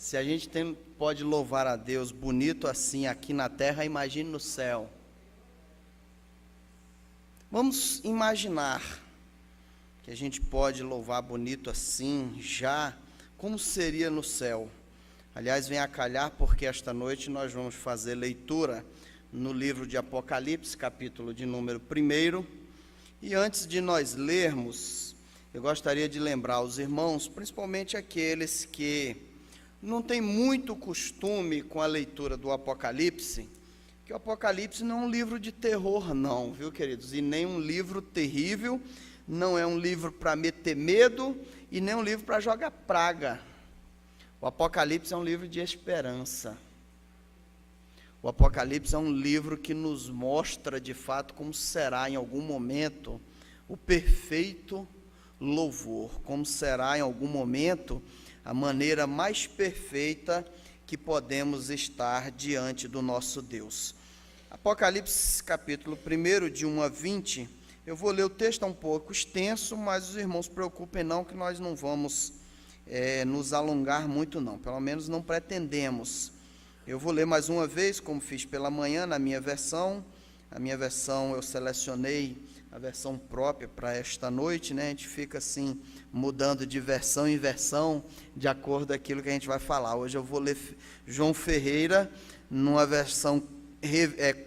Se a gente pode louvar a Deus bonito assim aqui na terra, imagine no céu. Vamos imaginar que a gente pode louvar bonito assim já, como seria no céu. Aliás, vem a calhar porque esta noite nós vamos fazer leitura no livro de Apocalipse, capítulo de número 1. E antes de nós lermos, eu gostaria de lembrar os irmãos, principalmente aqueles que não têm muito costume com a leitura do Apocalipse, que o Apocalipse não é um livro de terror não, viu, queridos? E nem um livro terrível, não é um livro para meter medo e nem um livro para jogar praga. O Apocalipse é um livro de esperança. O Apocalipse é um livro que nos mostra de fato como será em algum momento o perfeito louvor, como será em algum momento a maneira mais perfeita que podemos estar diante do nosso Deus. Apocalipse capítulo 1, de 1 a 20, eu vou ler o texto um pouco extenso, mas os irmãos se preocupem não, que nós não vamos nos alongar muito não, pelo menos não pretendemos. Eu vou ler mais uma vez, como fiz pela manhã, na minha versão. A minha versão eu selecionei a versão própria para esta noite, né? A gente fica assim, mudando de versão em versão, de acordo com aquilo que a gente vai falar. Hoje eu vou ler João Ferreira, numa versão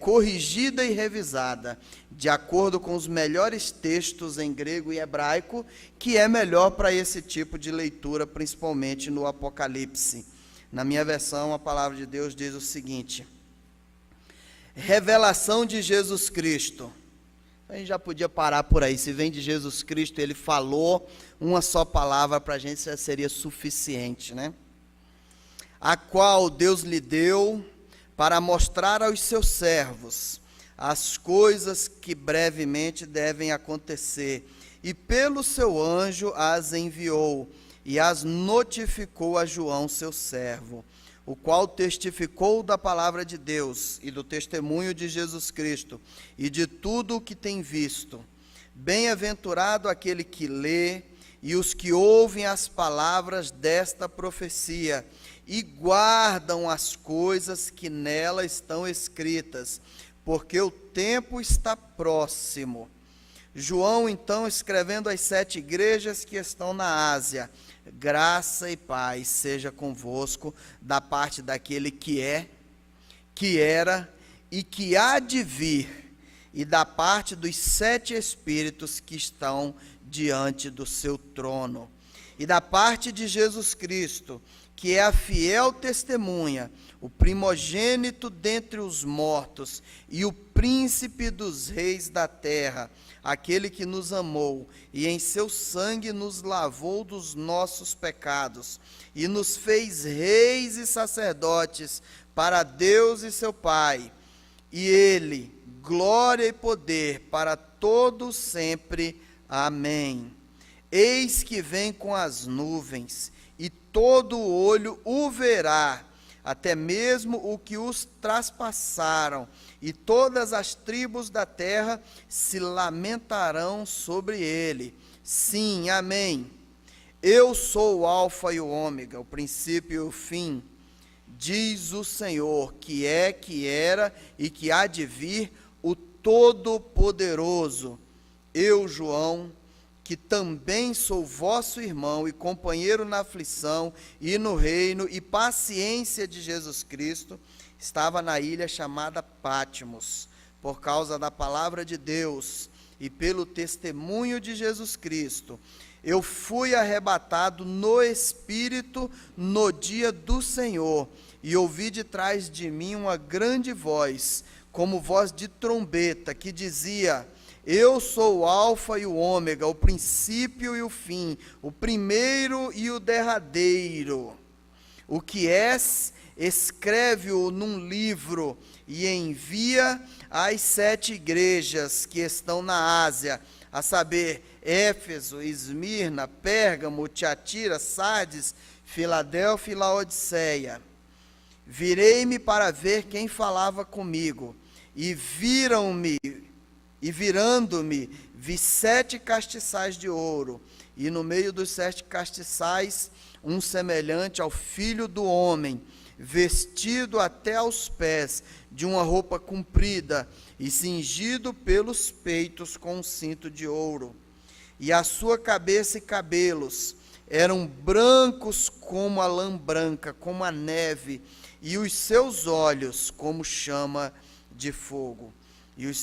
corrigida e revisada, de acordo com os melhores textos em grego e hebraico, que é melhor para esse tipo de leitura, principalmente no Apocalipse. Na minha versão, a palavra de Deus diz o seguinte: revelação de Jesus Cristo. A gente já podia parar por aí. Se vem de Jesus Cristo, ele falou uma só palavra, para a gente já seria suficiente, né? A qual Deus lhe deu para mostrar aos seus servos as coisas que brevemente devem acontecer, e pelo seu anjo as enviou e as notificou a João, seu servo, o qual testificou da palavra de Deus e do testemunho de Jesus Cristo e de tudo o que tem visto. Bem-aventurado aquele que lê e os que ouvem as palavras desta profecia e guardam as coisas que nela estão escritas, porque o tempo está próximo. João, então, escrevendo às 7 igrejas que estão na Ásia: graça e paz seja convosco da parte daquele que é, que era e que há de vir, e da parte dos 7 espíritos que estão diante do seu trono, e da parte de Jesus Cristo, que é a fiel testemunha, o primogênito dentre os mortos e o príncipe dos reis da terra, aquele que nos amou e em seu sangue nos lavou dos nossos pecados e nos fez reis e sacerdotes para Deus e seu Pai. E ele, glória e poder para todos sempre. Amém. Eis que vem com as nuvens, e todo olho o verá, até mesmo o que os traspassaram, e todas as tribos da terra se lamentarão sobre ele. Sim, amém. Eu sou o alfa e o ômega, o princípio e o fim, diz o Senhor, que é, que era e que há de vir, o Todo-Poderoso. Eu, João, que também sou vosso irmão e companheiro na aflição e no reino e paciência de Jesus Cristo, estava na ilha chamada Patmos, por causa da palavra de Deus e pelo testemunho de Jesus Cristo. Eu fui arrebatado no Espírito no dia do Senhor, e ouvi de trás de mim uma grande voz, como voz de trombeta, que dizia: eu sou o alfa e o ômega, o princípio e o fim, o primeiro e o derradeiro. O que és, escreve-o num livro e envia às 7 igrejas que estão na Ásia, a saber, Éfeso, Esmirna, Pérgamo, Tiatira, Sardes, Filadélfia e Laodiceia. Virei-me para ver quem falava comigo, e virando-me, vi 7 castiçais de ouro, e no meio dos 7 castiçais, um semelhante ao Filho do Homem, vestido até aos pés de uma roupa comprida e cingido pelos peitos com um cinto de ouro. E a sua cabeça e cabelos eram brancos como a lã branca, como a neve, e os seus olhos como chama de fogo. E os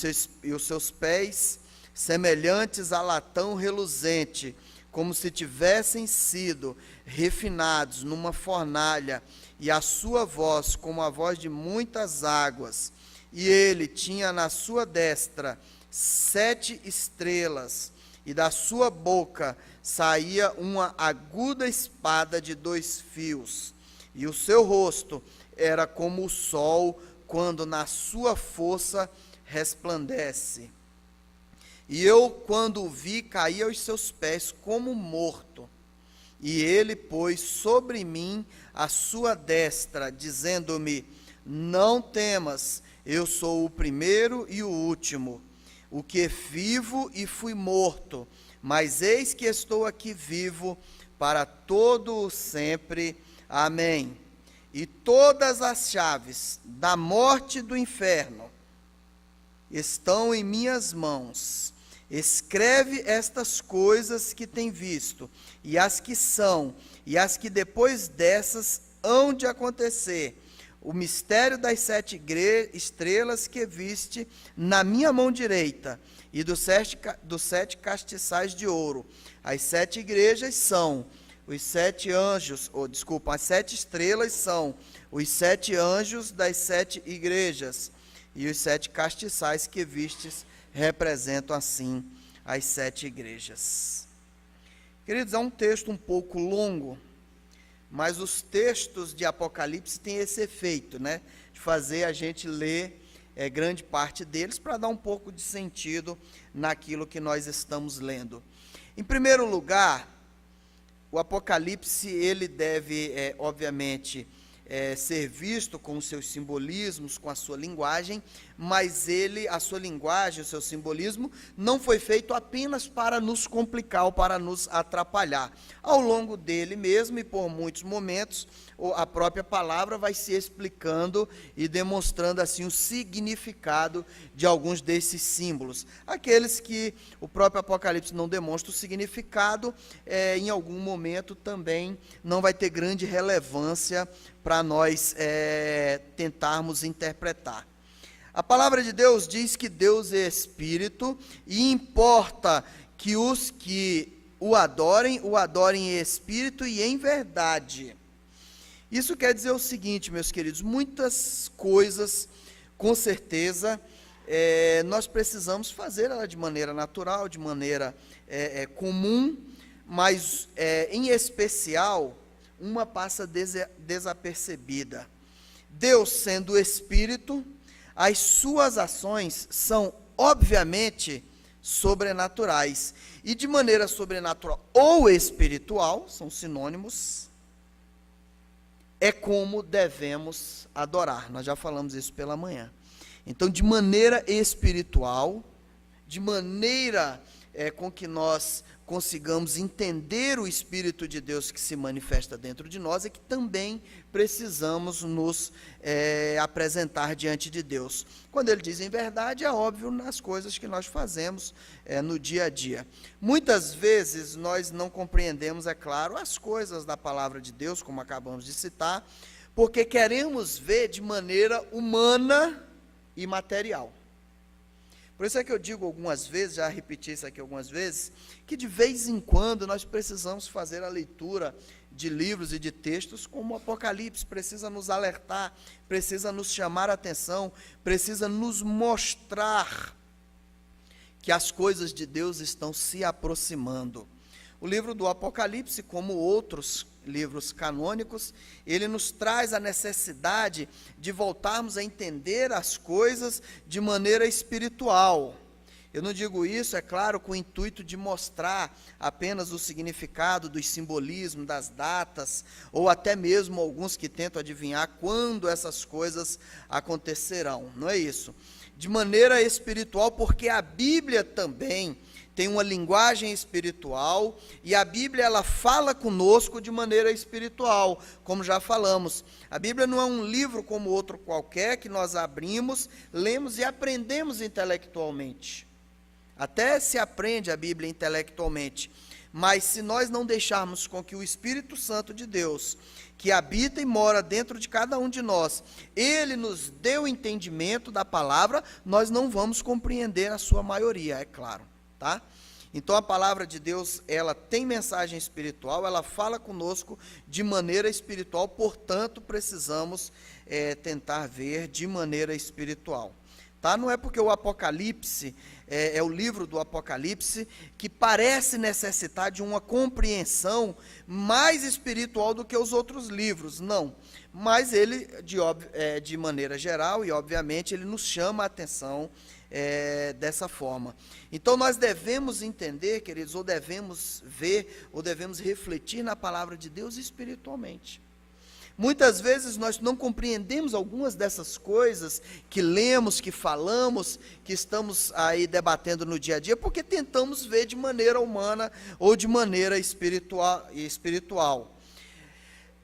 seus pés semelhantes a latão reluzente, como se tivessem sido refinados numa fornalha, e a sua voz como a voz de muitas águas. E ele tinha na sua destra 7 estrelas, e da sua boca saía uma aguda espada de 2 fios, e o seu rosto era como o sol quando na sua força resplandece. E eu, quando o vi, caí aos seus pés como morto. E ele pôs sobre mim a sua destra, dizendo-me: não temas, eu sou o primeiro e o último, o que vivo e fui morto, mas eis que estou aqui vivo para todo o sempre. Amém. E todas as chaves da morte e do inferno estão em minhas mãos. Escreve estas coisas que tem visto, e as que são, e as que depois dessas hão de acontecer. O mistério das 7 estrelas que viste na minha mão direita, e dos 7 castiçais de ouro. As 7 igrejas são os 7 anjos, as 7 estrelas são os 7 anjos das 7 igrejas, e os 7 castiçais que vistes representam assim as 7 igrejas. Queridos, é um texto um pouco longo, mas os textos de Apocalipse têm esse efeito, né, de fazer a gente ler grande parte deles para dar um pouco de sentido naquilo que nós estamos lendo. Em primeiro lugar, o Apocalipse ele deve, obviamente, ser visto com os seus simbolismos, com a sua linguagem, mas a sua linguagem, o seu simbolismo, não foi feito apenas para nos complicar ou para nos atrapalhar. Ao longo dele mesmo e por muitos momentos, a própria palavra vai se explicando e demonstrando assim o significado de alguns desses símbolos. Aqueles que o próprio Apocalipse não demonstra o significado, em algum momento também não vai ter grande relevância para nós tentarmos interpretar. A palavra de Deus diz que Deus é Espírito, e importa que os que o adorem em Espírito e em verdade. Isso quer dizer o seguinte, meus queridos, muitas coisas, com certeza, nós precisamos fazer ela de maneira natural, de maneira comum, mas, em especial, uma passa desapercebida. Deus sendo Espírito, as suas ações são, obviamente, sobrenaturais. E de maneira sobrenatural ou espiritual, são sinônimos, é como devemos adorar. Nós já falamos isso pela manhã. Então, de maneira espiritual, de maneira com que nós consigamos entender o Espírito de Deus que se manifesta dentro de nós, é que também precisamos nos apresentar diante de Deus. Quando ele diz em verdade, é óbvio nas coisas que nós fazemos no dia a dia. Muitas vezes nós não compreendemos, é claro, as coisas da palavra de Deus, como acabamos de citar, porque queremos ver de maneira humana e material. Por isso é que eu digo algumas vezes, já repeti isso aqui algumas vezes, que de vez em quando nós precisamos fazer a leitura de livros e de textos como o Apocalipse, precisa nos alertar, precisa nos chamar a atenção, precisa nos mostrar que as coisas de Deus estão se aproximando. O livro do Apocalipse, como outros livros canônicos, ele nos traz a necessidade de voltarmos a entender as coisas de maneira espiritual. Eu não digo isso, é claro, com o intuito de mostrar apenas o significado dos simbolismos, das datas, ou até mesmo alguns que tentam adivinhar quando essas coisas acontecerão. Não é isso. De maneira espiritual, porque a Bíblia também tem uma linguagem espiritual, e a Bíblia ela fala conosco de maneira espiritual, como já falamos. A Bíblia não é um livro como outro qualquer, que nós abrimos, lemos e aprendemos intelectualmente. Até se aprende a Bíblia intelectualmente, mas se nós não deixarmos com que o Espírito Santo de Deus, que habita e mora dentro de cada um de nós, ele nos dê o entendimento da palavra, nós não vamos compreender a sua maioria, é claro, tá? Então a palavra de Deus, ela tem mensagem espiritual, ela fala conosco de maneira espiritual, portanto precisamos tentar ver de maneira espiritual. Tá? Não é porque o Apocalipse, é o livro do Apocalipse, que parece necessitar de uma compreensão mais espiritual do que os outros livros, não. Mas ele, de maneira geral, e obviamente, ele nos chama a atenção dessa forma. Então nós devemos entender, queridos, ou devemos ver, ou devemos refletir na palavra de Deus espiritualmente. Muitas vezes nós não compreendemos algumas dessas coisas que lemos, que falamos, que estamos aí debatendo no dia a dia, porque tentamos ver de maneira humana ou de maneira espiritual.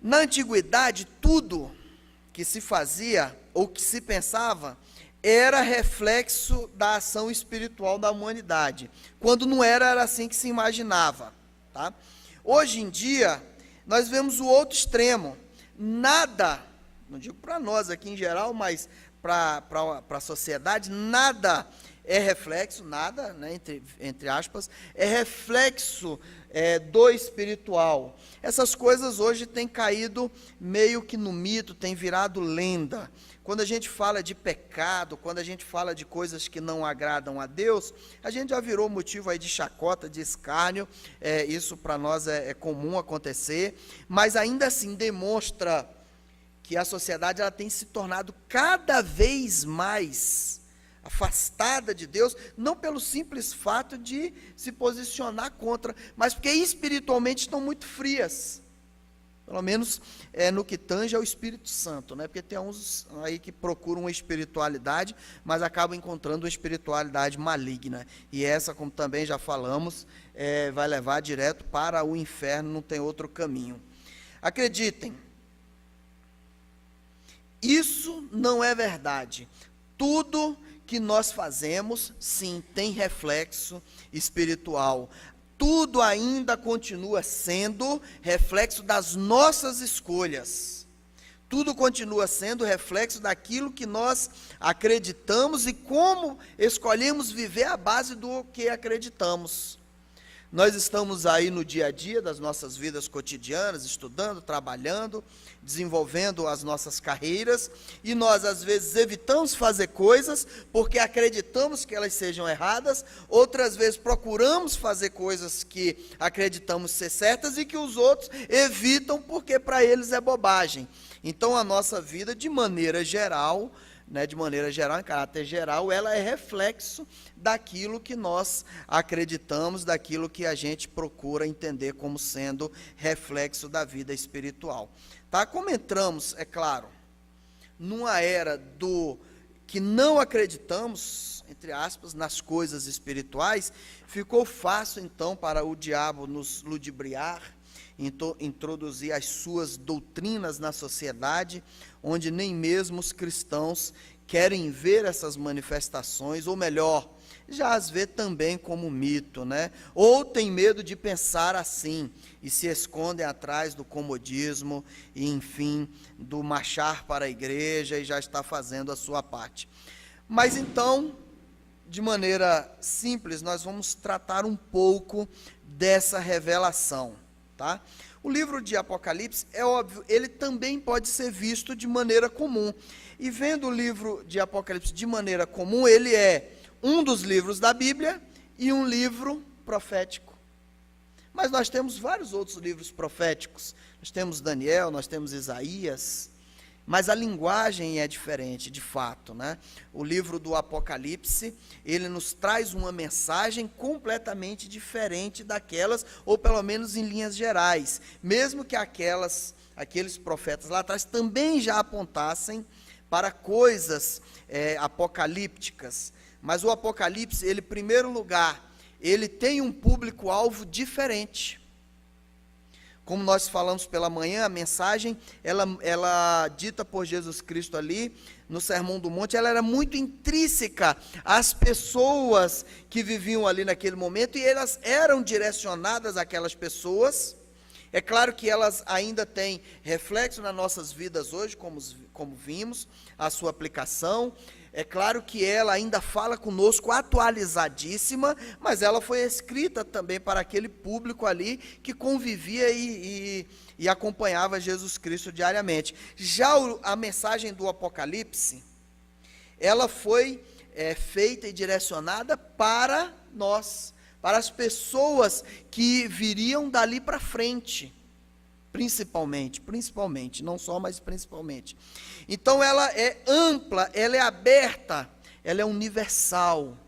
Na antiguidade, tudo que se fazia ou que se pensava era reflexo da ação espiritual da humanidade. Quando não era, era assim que se imaginava. Tá? Hoje em dia, nós vemos o outro extremo. Nada, não digo para nós aqui em geral, mas para a sociedade, nada é reflexo, nada, né, entre aspas, é reflexo do espiritual. Essas coisas hoje têm caído meio que no mito, têm virado lenda. Quando a gente fala de pecado, quando a gente fala de coisas que não agradam a Deus, a gente já virou motivo aí de chacota, de escárnio, isso para nós é comum acontecer, mas ainda assim demonstra que a sociedade ela tem se tornado cada vez mais afastada de Deus, não pelo simples fato de se posicionar contra, mas porque espiritualmente estão muito frias. Pelo menos no que tange ao Espírito Santo, né? Porque tem uns aí que procuram uma espiritualidade, mas acabam encontrando uma espiritualidade maligna. E essa, como também já falamos, vai levar direto para o inferno, não tem outro caminho. Acreditem, isso não é verdade. Tudo que nós fazemos, sim, tem reflexo espiritual. Tudo ainda continua sendo reflexo das nossas escolhas. Tudo continua sendo reflexo daquilo que nós acreditamos e como escolhemos viver à base do que acreditamos. Nós estamos aí no dia a dia das nossas vidas cotidianas, estudando, trabalhando, desenvolvendo as nossas carreiras, e nós às vezes evitamos fazer coisas porque acreditamos que elas sejam erradas, outras vezes procuramos fazer coisas que acreditamos ser certas e que os outros evitam porque para eles é bobagem. Então a nossa vida, de maneira geral, em caráter geral, ela é reflexo daquilo que nós acreditamos, daquilo que a gente procura entender como sendo reflexo da vida espiritual. Tá? Como entramos, é claro, numa era do que não acreditamos, entre aspas, nas coisas espirituais, ficou fácil então para o diabo nos ludibriar, introduzir as suas doutrinas na sociedade, onde nem mesmo os cristãos querem ver essas manifestações, ou melhor, já as vê também como mito, né? Ou tem medo de pensar assim, e se escondem atrás do comodismo, e enfim, do marchar para a igreja, e já está fazendo a sua parte. Mas então, de maneira simples, nós vamos tratar um pouco dessa revelação. Tá? O livro de Apocalipse, é óbvio, ele também pode ser visto de maneira comum. E vendo o livro de Apocalipse de maneira comum, ele é um dos livros da Bíblia e um livro profético. Mas nós temos vários outros livros proféticos. Nós temos Daniel, nós temos Isaías, mas a linguagem é diferente, de fato, né? O livro do Apocalipse, ele nos traz uma mensagem completamente diferente daquelas, ou pelo menos em linhas gerais, mesmo que aqueles profetas lá atrás também já apontassem para coisas apocalípticas. Mas o Apocalipse, ele, em primeiro lugar, ele tem um público-alvo diferente. Como nós falamos pela manhã, a mensagem, ela dita por Jesus Cristo ali, no Sermão do Monte, ela era muito intrínseca às pessoas que viviam ali naquele momento, e elas eram direcionadas àquelas pessoas. É claro que elas ainda têm reflexo nas nossas vidas hoje, como vimos, a sua aplicação. É claro que ela ainda fala conosco atualizadíssima, mas ela foi escrita também para aquele público ali que convivia e acompanhava Jesus Cristo diariamente. Já a mensagem do Apocalipse, ela foi feita e direcionada para nós, para as pessoas que viriam dali para frente. Principalmente, não só, mas principalmente. Então ela é ampla, ela é aberta, ela é universal,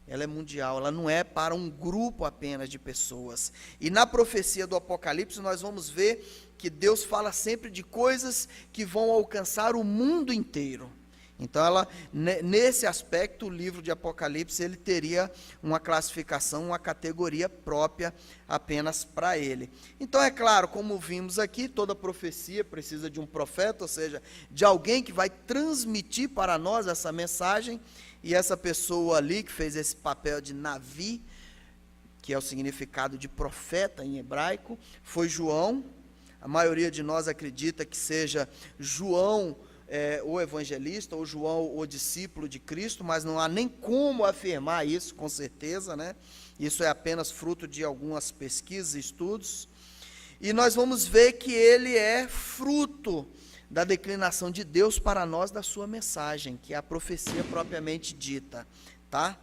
ela é mundial, ela não é para um grupo apenas de pessoas. E na profecia do Apocalipse nós vamos ver que Deus fala sempre de coisas que vão alcançar o mundo inteiro. Então, nesse aspecto, o livro de Apocalipse, ele teria uma classificação, uma categoria própria apenas para ele. Então, é claro, como vimos aqui, toda profecia precisa de um profeta, ou seja, de alguém que vai transmitir para nós essa mensagem, e essa pessoa ali que fez esse papel de Navi, que é o significado de profeta em hebraico, foi João. A maioria de nós acredita que seja João, o evangelista, ou João, o discípulo de Cristo, mas não há nem como afirmar isso com certeza, né? Isso é apenas fruto de algumas pesquisas e estudos. E nós vamos ver que ele é fruto da declinação de Deus para nós da sua mensagem, que é a profecia propriamente dita, tá?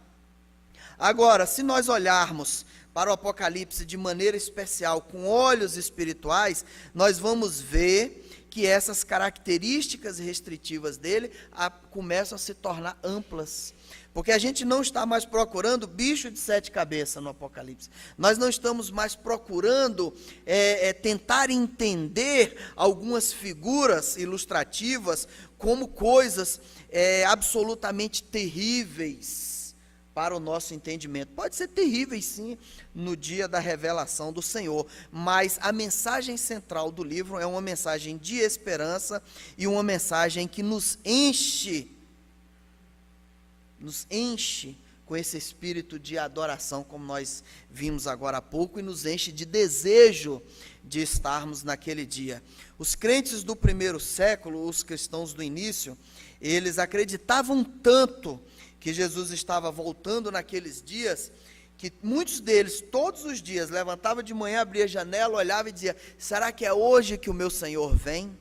Agora, se nós olharmos para o Apocalipse de maneira especial, com olhos espirituais, nós vamos ver que essas características restritivas dele começam a se tornar amplas. Porque a gente não está mais procurando bicho de 7 cabeças no Apocalipse. Nós não estamos mais procurando tentar entender algumas figuras ilustrativas como coisas absolutamente terríveis para o nosso entendimento. Pode ser terríveis, sim, no dia da revelação do Senhor, mas a mensagem central do livro é uma mensagem de esperança e uma mensagem que nos enche com esse espírito de adoração, como nós vimos agora há pouco, e nos enche de desejo de estarmos naquele dia. Os crentes do primeiro século, os cristãos do início, eles acreditavam tanto que Jesus estava voltando naqueles dias, que muitos deles, todos os dias, levantavam de manhã, abria a janela, olhava e dizia: será que é hoje que o meu Senhor vem?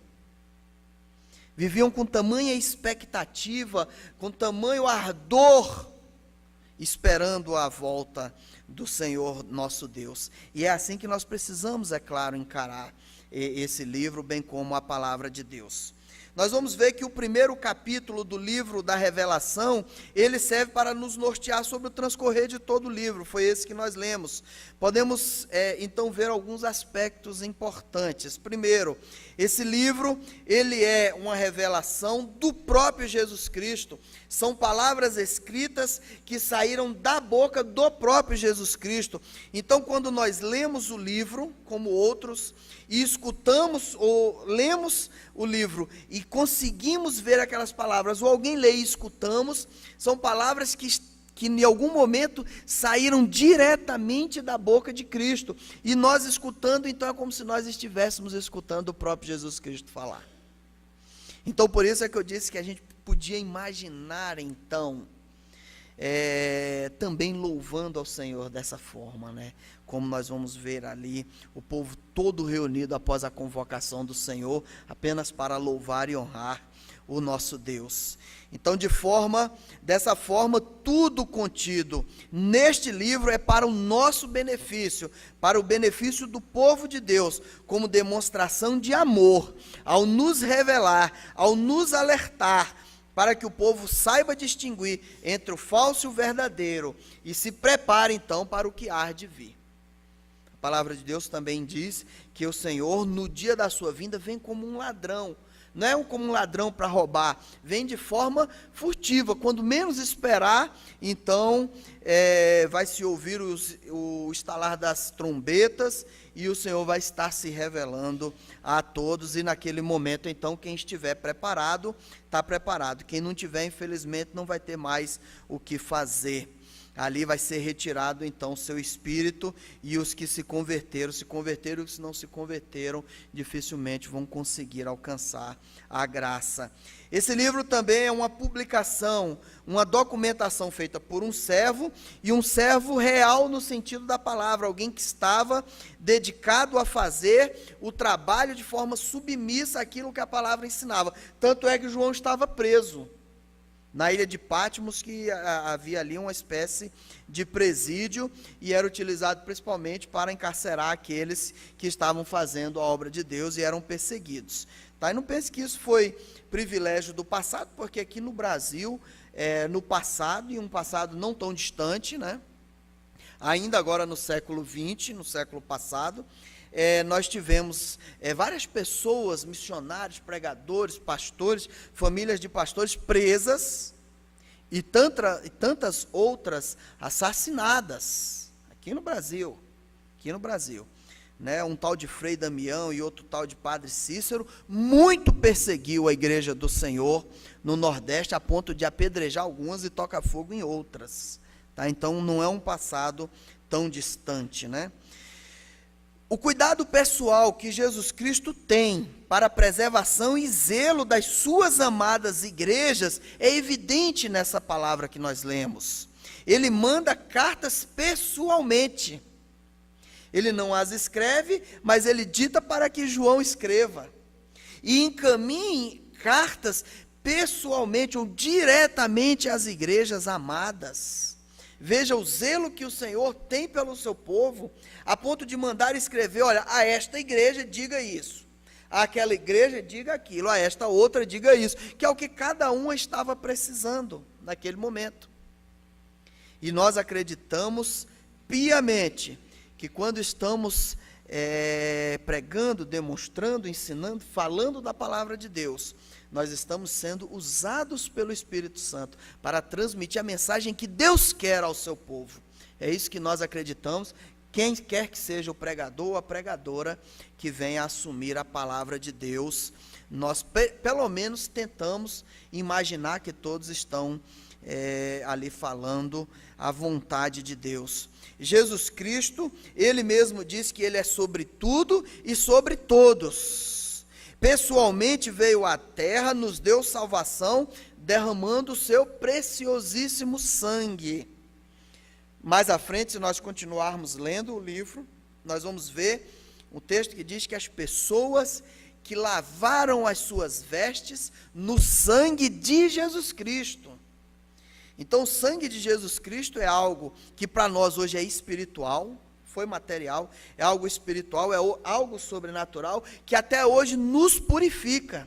Viviam com tamanha expectativa, com tamanho ardor, esperando a volta do Senhor nosso Deus. E é assim que nós precisamos, é claro, encarar esse livro, bem como a palavra de Deus. Nós vamos ver que o primeiro capítulo do livro da Revelação, ele serve para nos nortear sobre o transcorrer de todo o livro, foi esse que nós lemos. Podemos, então, ver alguns aspectos importantes. Primeiro, esse livro, ele é uma revelação do próprio Jesus Cristo. São palavras escritas que saíram da boca do próprio Jesus Cristo. Então, quando nós lemos o livro, como outros, e escutamos ou lemos o livro e conseguimos ver aquelas palavras, ou alguém lê e escutamos, são palavras que em algum momento saíram diretamente da boca de Cristo, e nós escutando, então é como se nós estivéssemos escutando o próprio Jesus Cristo falar. Então, por isso é que eu disse que a gente podia imaginar, então, também louvando ao Senhor dessa forma, né? Como nós vamos ver ali, o povo todo reunido após a convocação do Senhor, apenas para louvar e honrar o nosso Deus. Então, dessa forma, tudo contido neste livro é para o nosso benefício, para o benefício do povo de Deus, como demonstração de amor, ao nos revelar, ao nos alertar, para que o povo saiba distinguir entre o falso e o verdadeiro, e se prepare então para o que há de vir. A A palavra de Deus também diz que o Senhor, no dia da sua vinda, vem como um ladrão. Não é como um ladrão para roubar, vem de forma furtiva. Quando menos esperar, então vai se ouvir o estalar das trombetas, e o Senhor vai estar se revelando a todos, e naquele momento, então, quem estiver preparado, está preparado. Quem não tiver, infelizmente, não vai ter mais o que fazer. Ali vai ser retirado, então, seu espírito, e os que se converteram, e os que não se converteram, dificilmente vão conseguir alcançar a graça. Esse livro também é uma publicação, uma documentação feita por um servo, e um servo real no sentido da palavra, alguém que estava dedicado a fazer o trabalho de forma submissa àquilo que a palavra ensinava. Tanto é que João estava preso na ilha de Patmos, que havia ali uma espécie de presídio, e era utilizado principalmente para encarcerar aqueles que estavam fazendo a obra de Deus e eram perseguidos. Tá? E não pense que isso foi privilégio do passado, porque aqui no Brasil, no passado, e um passado não tão distante, né? Ainda agora no século XX, no século passado, nós tivemos várias pessoas, missionários, pregadores, pastores, famílias de pastores presas, e tantas outras assassinadas, aqui no Brasil, né? Um tal de Frei Damião e outro tal de Padre Cícero, muito perseguiu a igreja do Senhor no Nordeste, a ponto de apedrejar algumas e tocar fogo em outras, tá? Então não é um passado tão distante, né? O cuidado pessoal que Jesus Cristo tem para a preservação e zelo das suas amadas igrejas é evidente nessa palavra que nós lemos. Ele manda cartas pessoalmente. Ele não as escreve, mas ele dita para que João escreva. E encaminhe cartas pessoalmente ou diretamente às igrejas amadas. Veja o zelo que o Senhor tem pelo seu povo, a ponto de mandar escrever, olha, a esta igreja diga isso, àquela igreja diga aquilo, a esta outra diga isso, que é o que cada uma estava precisando naquele momento. E nós acreditamos piamente que quando estamos pregando, demonstrando, ensinando, falando da palavra de Deus, nós estamos sendo usados pelo Espírito Santo para transmitir a mensagem que Deus quer ao seu povo. É isso que nós acreditamos, quem quer que seja o pregador ou a pregadora que venha assumir a palavra de Deus, nós pelo menos tentamos imaginar que todos estão ali falando a vontade de Deus. Jesus Cristo, Ele mesmo diz que Ele é sobre tudo e sobre todos. Pessoalmente veio à terra, nos deu salvação, derramando o seu preciosíssimo sangue. Mais à frente, se nós continuarmos lendo o livro, nós vamos ver um texto que diz que as pessoas que lavaram as suas vestes no sangue de Jesus Cristo. Então, o sangue de Jesus Cristo é algo que para nós hoje é espiritual, foi material, é algo espiritual, é algo sobrenatural, que até hoje nos purifica,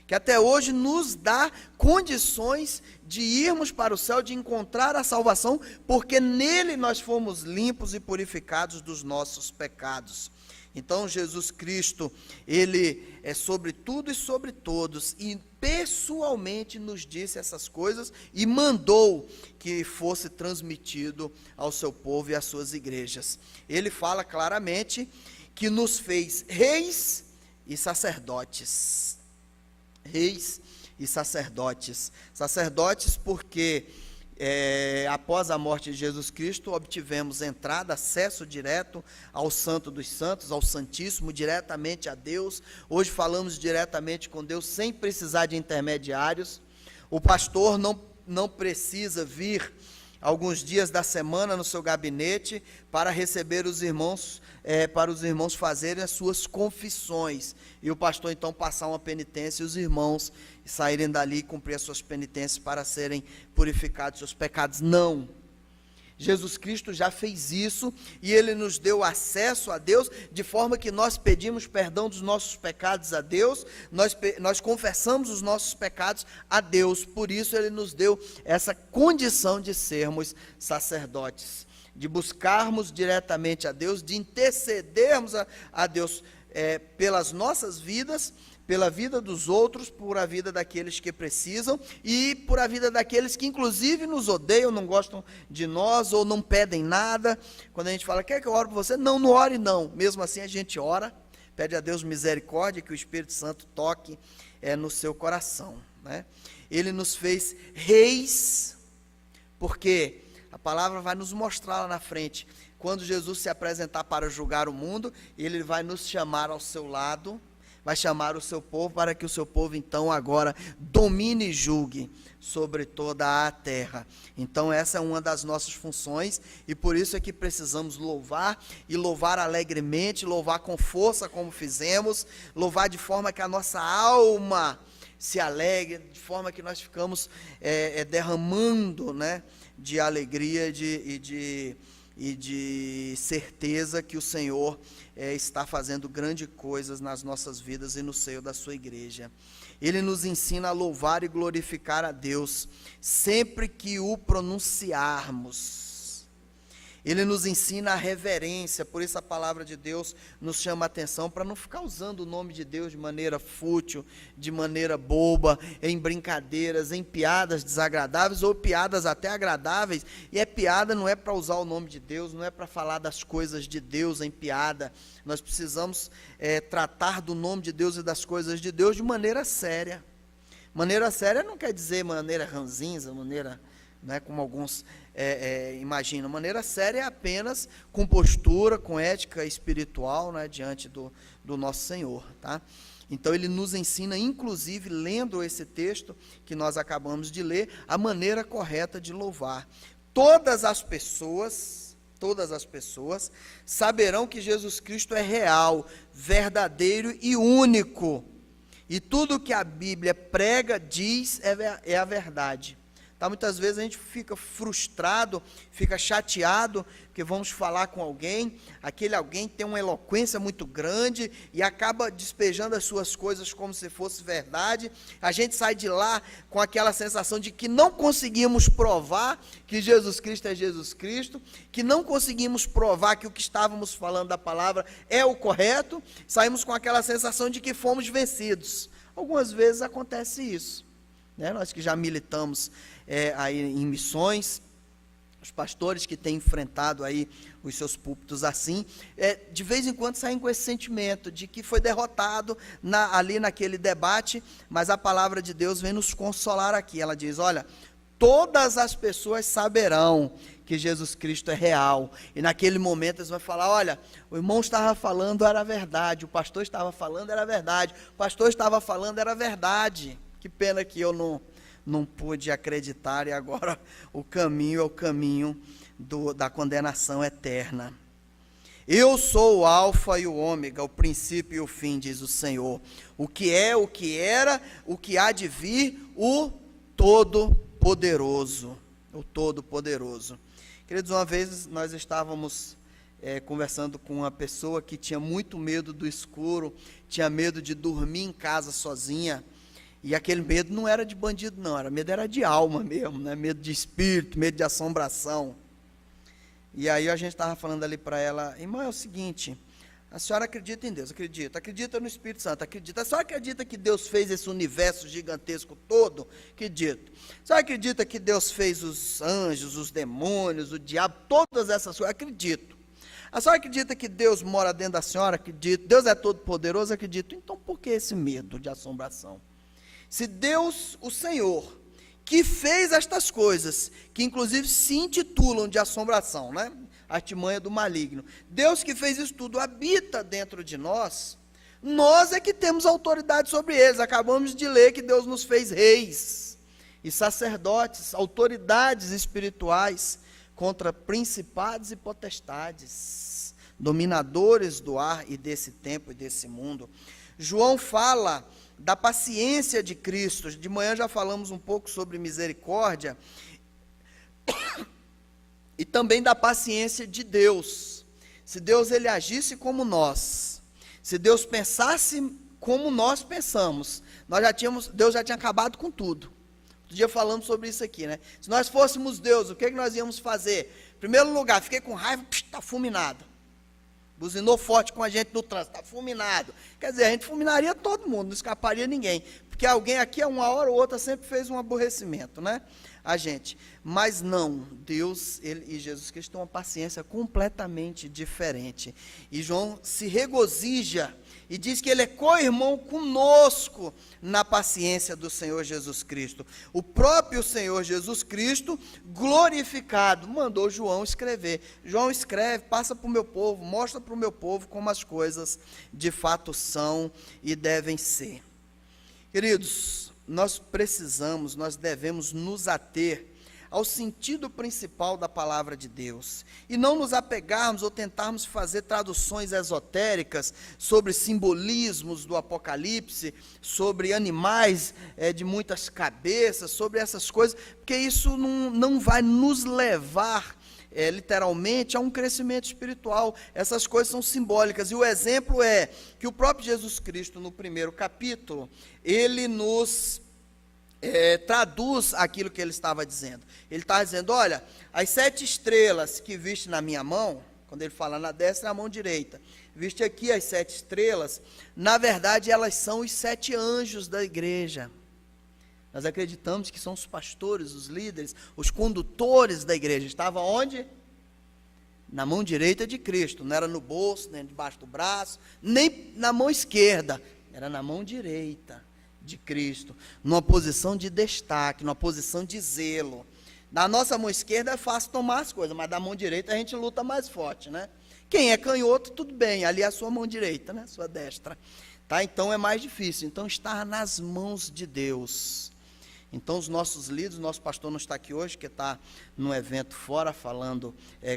que até hoje nos dá condições de irmos para o céu, de encontrar a salvação, porque nele nós fomos limpos e purificados dos nossos pecados. Então, Jesus Cristo, Ele é sobre tudo e sobre todos, e pessoalmente nos disse essas coisas, e mandou que fosse transmitido ao seu povo e às suas igrejas. Ele fala claramente que nos fez reis e sacerdotes. Reis e sacerdotes. Sacerdotes porque após a morte de Jesus Cristo, obtivemos entrada, acesso direto ao Santo dos Santos, ao Santíssimo, diretamente a Deus. Hoje falamos diretamente com Deus, sem precisar de intermediários. O pastor não precisa vir alguns dias da semana no seu gabinete para receber os irmãos, para os irmãos fazerem as suas confissões, e o pastor então passar uma penitência e os irmãos saírem dali e cumprir as suas penitências para serem purificados dos seus pecados. Não, Jesus Cristo já fez isso, e Ele nos deu acesso a Deus, de forma que nós pedimos perdão dos nossos pecados a Deus, nós confessamos os nossos pecados a Deus, por isso Ele nos deu essa condição de sermos sacerdotes. de buscarmos diretamente a Deus, de intercedermos a Deus pelas nossas vidas, pela vida dos outros, por a vida daqueles que precisam e por a vida daqueles que inclusive nos odeiam, não gostam de nós ou não pedem nada. Quando a gente fala, quer que eu ore por você? Não, não ore não. Mesmo assim a gente ora, pede a Deus misericórdia, que o Espírito Santo toque no seu coração, né? Ele nos fez reis, porque a palavra vai nos mostrar lá na frente, quando Jesus se apresentar para julgar o mundo, ele vai nos chamar ao seu lado, vai chamar o seu povo, para que o seu povo então agora domine e julgue sobre toda a terra. Então essa é uma das nossas funções, e por isso é que precisamos louvar, e louvar alegremente, louvar com força como fizemos, louvar de forma que a nossa alma se alegre, de forma que nós ficamos derramando, né, de alegria e de certeza que o Senhor está fazendo grandes coisas nas nossas vidas e no seio da sua igreja. Ele nos ensina a louvar e glorificar a Deus sempre que o pronunciarmos. Ele nos ensina a reverência, por isso a palavra de Deus nos chama a atenção para não ficar usando o nome de Deus de maneira fútil, de maneira boba, em brincadeiras, em piadas desagradáveis ou piadas até agradáveis. E piada não é para usar o nome de Deus, não é para falar das coisas de Deus em piada. Nós precisamos tratar do nome de Deus e das coisas de Deus de maneira séria. Maneira séria não quer dizer maneira ranzinza, maneira, né, como alguns imaginam. Maneira séria é apenas com postura, com ética espiritual, né, diante do nosso Senhor, tá? Então ele nos ensina, inclusive, lendo esse texto que nós acabamos de ler, a maneira correta de louvar. Todas as pessoas saberão que Jesus Cristo é real, verdadeiro e único. E tudo que a Bíblia prega, diz, é a verdade. Tá, muitas vezes a gente fica frustrado, fica chateado, porque vamos falar com alguém, aquele alguém tem uma eloquência muito grande e acaba despejando as suas coisas como se fosse verdade. A gente sai de lá com aquela sensação de que não conseguimos provar que Jesus Cristo é Jesus Cristo, que não conseguimos provar que o que estávamos falando da palavra é o correto, saímos com aquela sensação de que fomos vencidos. Algumas vezes acontece isso, né? Nós que já militamos aí em missões, os pastores que têm enfrentado aí os seus púlpitos assim, de vez em quando saem com esse sentimento de que foi derrotado ali naquele debate, mas a palavra de Deus vem nos consolar aqui. Ela diz, olha, todas as pessoas saberão que Jesus Cristo é real, e naquele momento eles vão falar, olha, o irmão estava falando, era verdade, o pastor estava falando, era verdade, o pastor estava falando, era verdade. Que pena que eu não pude acreditar, e agora o caminho é o caminho da condenação eterna. Eu sou o alfa e o ômega, o princípio e o fim, diz o Senhor, o que é, o que era, o que há de vir, o Todo-Poderoso, o Todo-Poderoso. Queridos, uma vez nós estávamos conversando com uma pessoa que tinha muito medo do escuro, tinha medo de dormir em casa sozinha. E aquele medo não era de bandido não, medo era de alma mesmo, né? Medo de espírito, medo de assombração. E aí a gente estava falando ali para ela, irmã, é o seguinte, a senhora acredita em Deus? Acredita no Espírito Santo? Acredita. A senhora acredita que Deus fez esse universo gigantesco todo? Acredito. A senhora acredita que Deus fez os anjos, os demônios, o diabo, todas essas coisas? Acredito. A senhora acredita que Deus mora dentro da senhora? Acredito. Deus é todo poderoso? Acredito. Então por que esse medo de assombração? Se Deus, o Senhor, que fez estas coisas, que inclusive se intitulam de assombração, né? Artimanha do maligno. Deus que fez isso tudo habita dentro de nós, nós é que temos autoridade sobre eles. Acabamos de ler que Deus nos fez reis e sacerdotes, autoridades espirituais contra principados e potestades, dominadores do ar e desse tempo e desse mundo. João fala da paciência de Cristo. De manhã já falamos um pouco sobre misericórdia e também da paciência de Deus. Se Deus ele agisse como nós, se Deus pensasse como nós pensamos, Deus já tinha acabado com tudo. Outro dia falamos sobre isso aqui, né? Se nós fôssemos Deus, o que nós íamos fazer? Em primeiro lugar, fiquei com raiva, está fulminado. Buzinou forte com a gente no trânsito, está fulminado. Quer dizer, a gente fulminaria todo mundo, não escaparia ninguém. Porque alguém aqui, a uma hora ou outra, sempre fez um aborrecimento, né? A gente. Mas não, Deus e Jesus Cristo têm uma paciência completamente diferente. E João se regozija e diz que ele é co-irmão conosco na paciência do Senhor Jesus Cristo. O próprio Senhor Jesus Cristo, glorificado, mandou João escrever. João escreve, passa para o meu povo, mostra para o meu povo como as coisas de fato são e devem ser. Queridos, nós devemos nos ater ao sentido principal da palavra de Deus, e não nos apegarmos ou tentarmos fazer traduções esotéricas sobre simbolismos do Apocalipse, sobre animais de muitas cabeças, sobre essas coisas, porque isso não vai nos levar literalmente a um crescimento espiritual. Essas coisas são simbólicas, e o exemplo é que o próprio Jesus Cristo, no primeiro capítulo, ele nos traduz aquilo que ele estava dizendo. Ele está dizendo, olha, as 7 estrelas que viste na minha mão, quando ele fala na destra, é a mão direita, viste aqui as 7 estrelas, na verdade elas são os 7 anjos da igreja. Nós acreditamos que são os pastores, os líderes, os condutores da igreja. Estava onde? Na mão direita de Cristo. Não era no bolso, nem debaixo do braço, nem na mão esquerda. Era na mão direita de Cristo. Numa posição de destaque, numa posição de zelo. Na nossa mão esquerda é fácil tomar as coisas, mas da mão direita a gente luta mais forte, né? Quem é canhoto, tudo bem. Ali é a sua mão direita, né? Sua destra. Tá? Então é mais difícil. Então estar nas mãos de Deus. Então os nossos líderes, o nosso pastor não está aqui hoje, que está num evento fora, falando,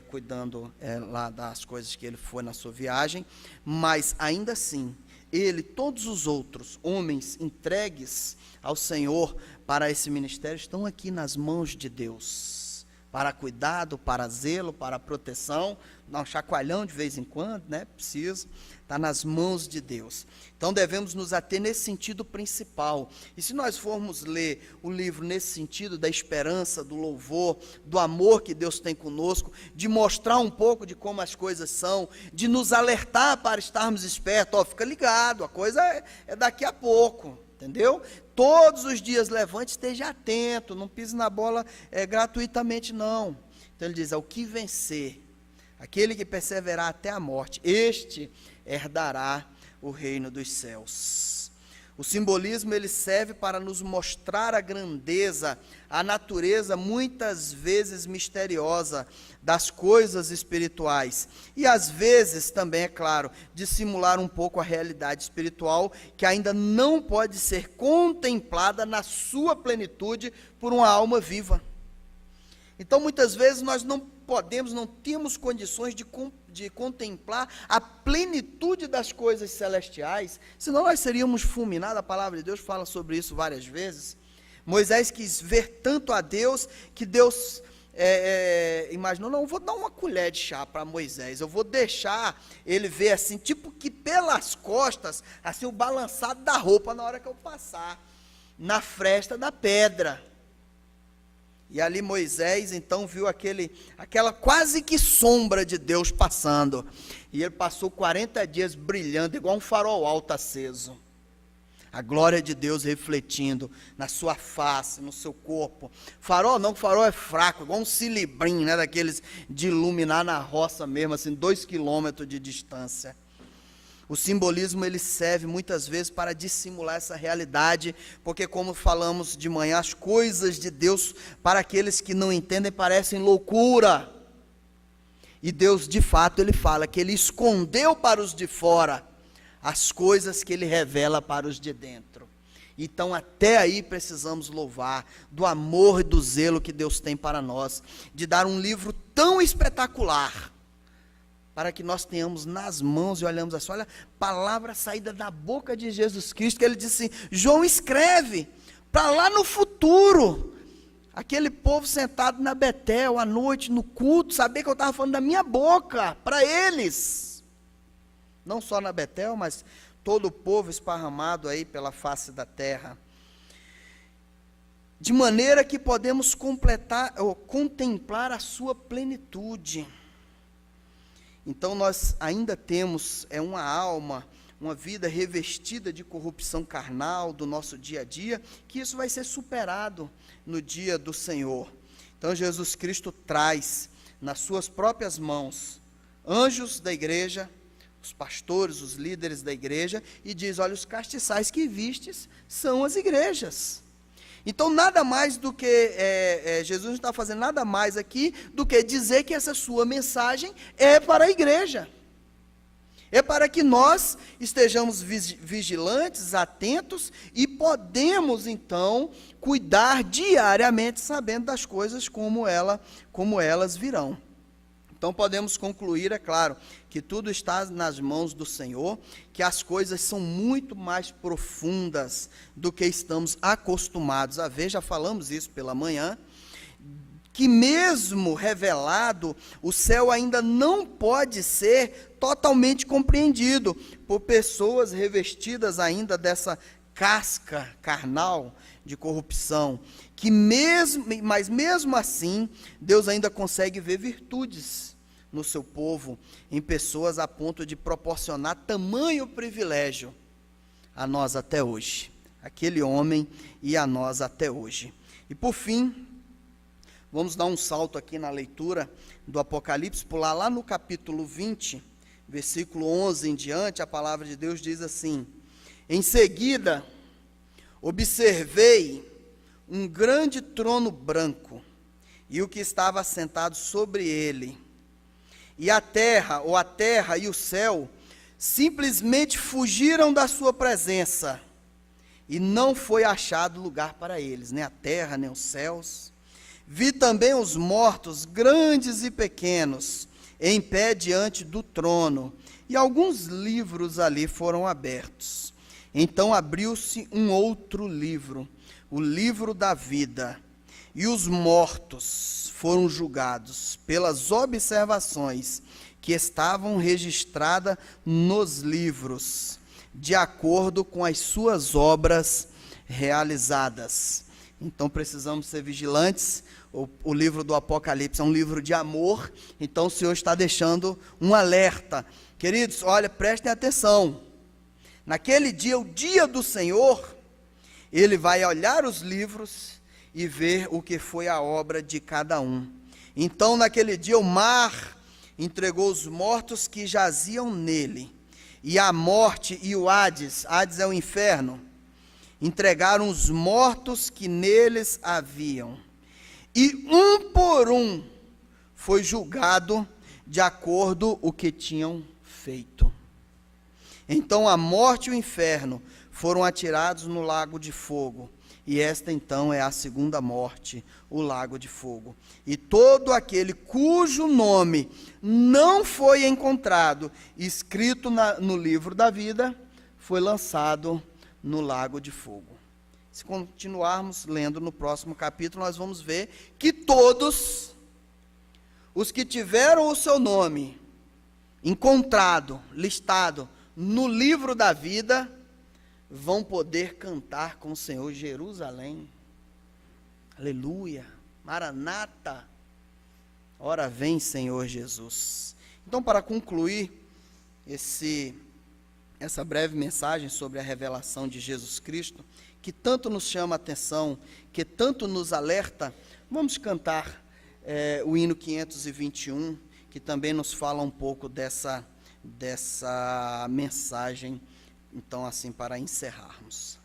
cuidando lá das coisas que ele foi na sua viagem, mas ainda assim, ele, todos os outros homens entregues ao Senhor para esse ministério, estão aqui nas mãos de Deus, para cuidado, para zelo, para proteção, dá um chacoalhão de vez em quando, né? Precisa, está nas mãos de Deus. Então devemos nos ater nesse sentido principal. E se nós formos ler o livro nesse sentido da esperança, do louvor, do amor que Deus tem conosco, de mostrar um pouco de como as coisas são, de nos alertar para estarmos espertos, fica ligado, a coisa é daqui a pouco, entendeu? Todos os dias levante, esteja atento, não pise na bola gratuitamente não. Então ele diz, ao que vencer, aquele que perseverar até a morte, este herdará o reino dos céus. O simbolismo, ele serve para nos mostrar a grandeza, a natureza muitas vezes misteriosa das coisas espirituais, e às vezes também, é claro, dissimular um pouco a realidade espiritual, que ainda não pode ser contemplada na sua plenitude por uma alma viva. Então muitas vezes nós não temos condições de contemplar a plenitude das coisas celestiais, senão nós seríamos fulminados. A palavra de Deus fala sobre isso várias vezes. Moisés quis ver tanto a Deus, que Deus imaginou, não, eu vou dar uma colher de chá para Moisés, eu vou deixar ele ver assim, tipo que pelas costas, assim o balançado da roupa na hora que eu passar, na fresta da pedra. E ali Moisés, então, viu aquela quase que sombra de Deus passando. E ele passou 40 dias brilhando, igual um farol alto aceso. A glória de Deus refletindo na sua face, no seu corpo. Farol não, farol é fraco, igual um cilibrim, né, daqueles de iluminar na roça mesmo, assim, 2 quilômetros de distância. O simbolismo, ele serve muitas vezes para dissimular essa realidade, porque como falamos de manhã, as coisas de Deus, para aqueles que não entendem, parecem loucura. E Deus, de fato, ele fala que ele escondeu para os de fora as coisas que ele revela para os de dentro. Então até aí precisamos louvar do amor e do zelo que Deus tem para nós, de dar um livro tão espetacular, para que nós tenhamos nas mãos e olhamos assim, olha, palavra saída da boca de Jesus Cristo, que ele disse assim, João escreve, para lá no futuro, aquele povo sentado na Betel, à noite, no culto, saber que eu estava falando da minha boca, para eles, não só na Betel, mas todo o povo esparramado aí pela face da terra. de maneira que podemos completar ou contemplar a sua plenitude. Então nós ainda temos uma alma, uma vida revestida de corrupção carnal do nosso dia a dia, que isso vai ser superado no dia do Senhor. Então Jesus Cristo traz nas suas próprias mãos anjos da igreja, os pastores, os líderes da igreja, e diz: olha, os castiçais que vistes são as igrejas. Então nada mais do que, Jesus não está fazendo nada mais aqui do que dizer que essa sua mensagem é para a igreja. É para que nós estejamos vigilantes, atentos, e podemos então cuidar diariamente, sabendo das coisas como elas virão. Então podemos concluir, é claro, que tudo está nas mãos do Senhor, que as coisas são muito mais profundas do que estamos acostumados a ver, já falamos isso pela manhã, que mesmo revelado, o céu ainda não pode ser totalmente compreendido por pessoas revestidas ainda dessa casca carnal de corrupção, mas mesmo assim, Deus ainda consegue ver virtudes no seu povo, em pessoas a ponto de proporcionar tamanho privilégio a nós até hoje, aquele homem e a nós até hoje. E por fim, vamos dar um salto aqui na leitura do Apocalipse, pular lá no capítulo 20, versículo 11 em diante, a palavra de Deus diz assim: em seguida, observei um grande trono branco, e o que estava assentado sobre ele, e a terra e o céu, simplesmente fugiram da sua presença, e não foi achado lugar para eles, nem a terra, nem os céus. Vi também os mortos, grandes e pequenos, em pé diante do trono, e alguns livros ali foram abertos. Então abriu-se um outro livro, o livro da vida, e os mortos foram julgados pelas observações que estavam registradas nos livros, de acordo com as suas obras realizadas. Então precisamos ser vigilantes. O livro do Apocalipse é um livro de amor, então o Senhor está deixando um alerta. Queridos, olha, prestem atenção. Naquele dia, o dia do Senhor, Ele vai olhar os livros e ver o que foi a obra de cada um. Então, naquele dia, o mar entregou os mortos que jaziam nele, e a morte e o Hades é o inferno, entregaram os mortos que neles haviam, e um por um foi julgado de acordo com o que tinham feito. Então a morte e o inferno foram atirados no lago de fogo, e esta então é a segunda morte, o lago de fogo. E todo aquele cujo nome não foi encontrado escrito no livro da vida, foi lançado no lago de fogo. Se continuarmos lendo no próximo capítulo, nós vamos ver que todos os que tiveram o seu nome encontrado, listado no livro da vida, vão poder cantar com o Senhor: Jerusalém, aleluia, Maranata, ora vem Senhor Jesus. Então, para concluir essa breve mensagem sobre a revelação de Jesus Cristo, que tanto nos chama a atenção, que tanto nos alerta, vamos cantar o hino 521, que também nos fala um pouco dessa mensagem, então assim, para encerrarmos.